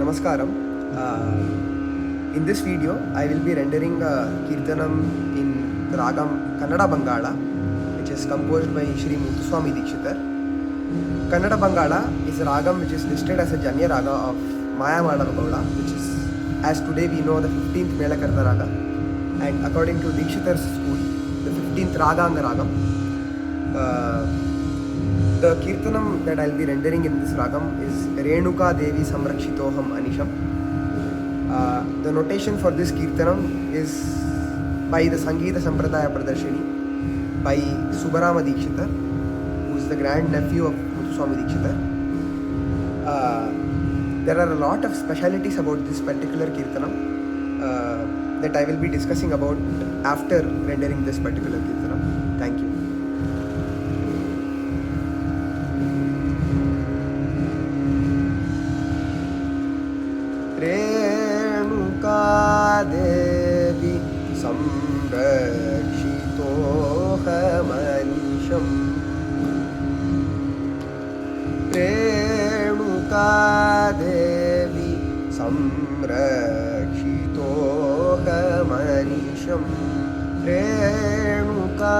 Namaskaram. In this video, I will be rendering a Kirtanam in ragam KannadabangALA, which is composed by Shri Muthuswamy Dikshitar. KannadabangALA is a ragam which is listed as a Janya raga of Mayamala, which is, as today we know, the 15th Melakarta raga, and according to Dikshitar's school, the 15th Raganga ragam. The Kirtanam that I'll be rendering in this ragam is rEnukA Devi samrakshitOham anisham. The notation for this Kirtanam is by the Sangeeta Sampradaya Pradarshini by Subarama Dikshitar, who is the grand nephew of Muthuswamy Dikshitar. There are a lot of specialities about this particular Kirtanam that I will be discussing about after rendering this particular Kirtanam. Thank you. rEnukA Devi samrakshitOham anisham. rEnukA Devi samrakshitOham anisham. rEnukA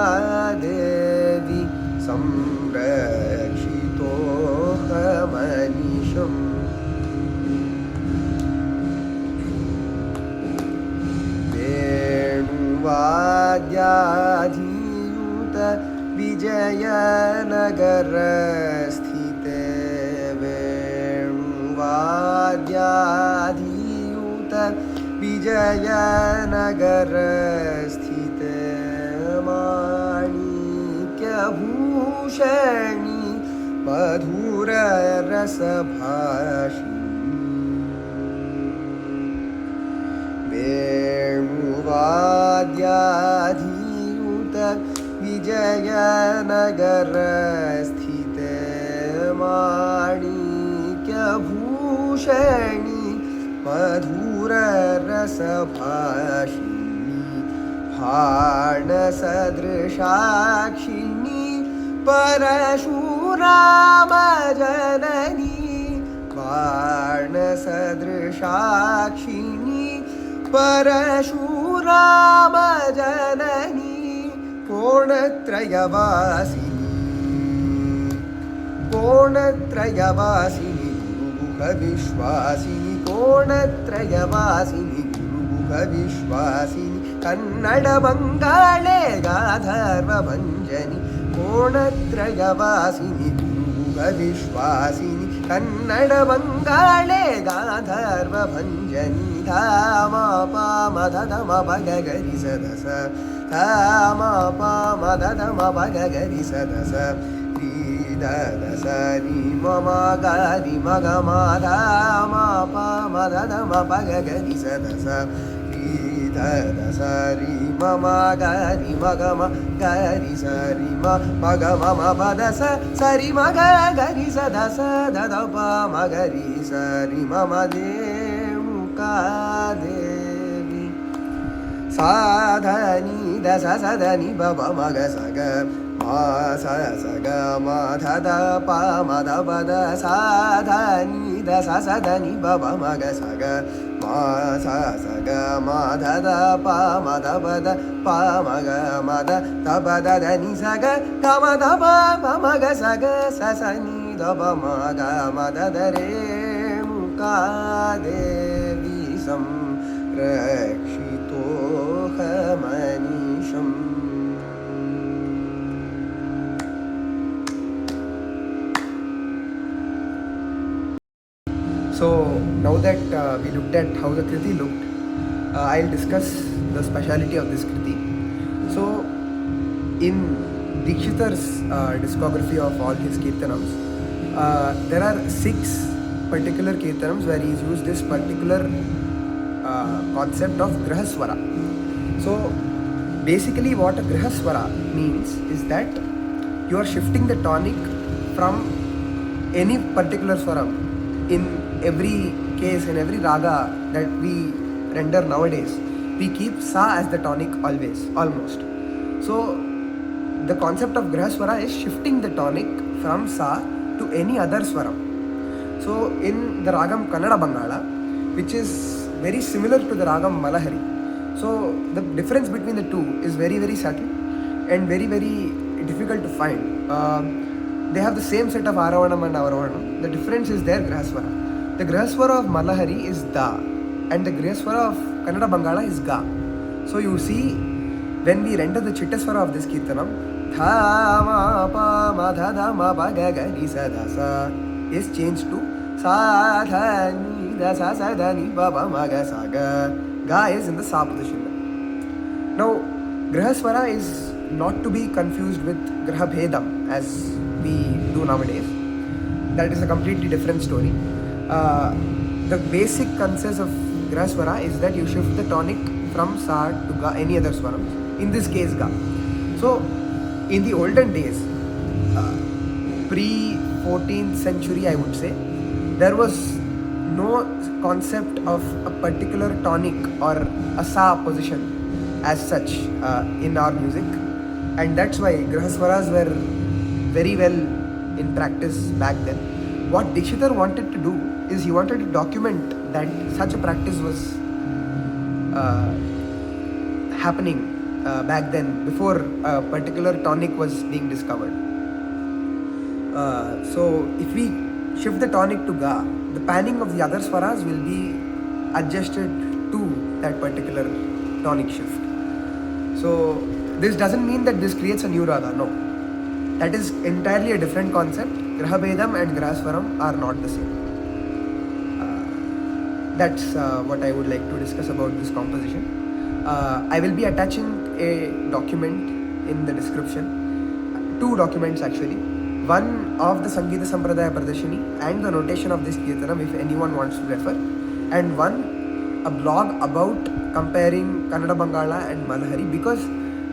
Devi samrakshitOham anisham. वाद्याधीयुत विजयनगरस्थिते वेणुवाद्याधीयुत विजयनगरस्थिते माणिक्यभूषणी मधुररसभाषिणी वेणुवाद्याधीयुत विजयनगरस्थिते माणिक्यभूषणी मधुररसभाषिणी बाणसदृशाक्षिणी परशुरामजननी बाणसदृशाक्षिणी परशुरामजननी कोणत्रयवासिनी गुरुगुहविश्वासिनी कोणत्रयवासिनी गुरुगुहविश्वासिनी कन्नडबङ्गाळे गाधर्वभञ्जनी कोणत्रयवासिनी गुरुगुहविश्वासिनी कन्नडबङ्गाळे गाधर्वभञ्जनी धामा पामधम भगगरि सदस धामा पामधम भगगरि सदस श्रीददस रि मम गरि मगमा धामा पामधम भगगरि सदस श्रीददस रि मम गरि मगम गरि सरि मगम पदस सरि मग गरि सदस ददप मगरि सरि मम देवी साधनी दस सदनि बब मग सग मा सग मध प मद पद साधनी दस सदनि बब मग सग मा सग मध प मद पद प मग मद तब दनि सग गम दब मग सग ससनि दब मग मद rEnukA Devi samrakshitOham anisham. So now that we looked at how the kriti looked, I'll discuss the speciality of this kriti. So in Dikshitar's discography of all his kirtanams, there are 6 particular kirtanams where he's used this particular concept of gruha swara. So basically what a gruha swara means is that you are shifting the tonic from any particular swaram. In every case, in every raga that we render nowadays, we keep sa as the tonic always, almost. So the concept of gruha swara is shifting the tonic from sa to any other swaram. So in the ragam KannadabangALA, which is very similar to the ragam Malahari. So the difference between the two is very, very subtle and very, very difficult to find. They have the same set of Aravanam and Avarohanam. The difference is their grahaswara. The grahaswara of Malahari is Da, and the grahaswara of KannadabangALA is Ga. So you see, when we render the Chittaswara of this Kirtanam, Tha Ma Pa Ma Tha Tha Ma Pa Ga Ga Ni Sa Tha Sa is changed to Sa Tha Ni Da Sa Sa Tha Ni Pa Pa Ma Ga Sa Ga. Ga is in the Sa position. Now, grahaswara is not to be confused with graha bhedam as we do nowadays. That is a completely different story. The basic consensus of grahaswara is that you shift the tonic from sa to ga, any other swaram, in this case ga. So in the olden days, pre 14th century I would say, there was no concept of a particular tonic or a sa position as such in our music, and that's why grahaswaras were very well in practice back then. What Dikshitar wanted to do is he wanted to document that such a practice was happening back then, before a particular tonic was being discovered. So if we shift the tonic to ga, the panning of the other swaras will be adjusted to that particular tonic shift. So this doesn't mean that this creates a new raga, no. That is entirely a different concept. Graha Bhedam and Grahaswaram are not the same. That's what I would like to discuss about this composition. I will be attaching a document in the description. Two documents actually. One of the Sangeeta Sampradaya Pradarshini and the notation of this Kirtanam if anyone wants to refer. And one, a blog about comparing KannadabangALA and Malahari, because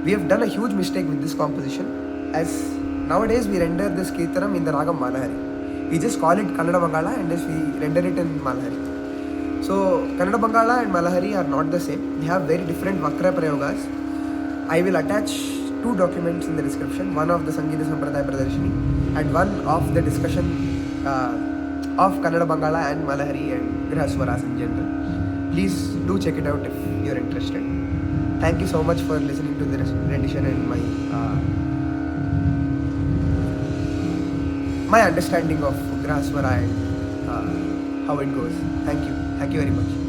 we have done a huge mistake with this composition, as nowadays we render this Kirtanam in the ragam Malahari. We just call it KannadabangALA and we render it in Malahari. So KannadabangALA and Malahari are not the same. They have very different Vakra Prayogas. I will attach two documents in the description, one of the Sangeeta Sampradaya Pradarshini and one of the discussion of KannadabangALA and Malahari and Grahaswaras in general. Please do check it out if you're interested. Thank you so much for listening to the rendition and my understanding of Grahaswara and how it goes. Thank you very much.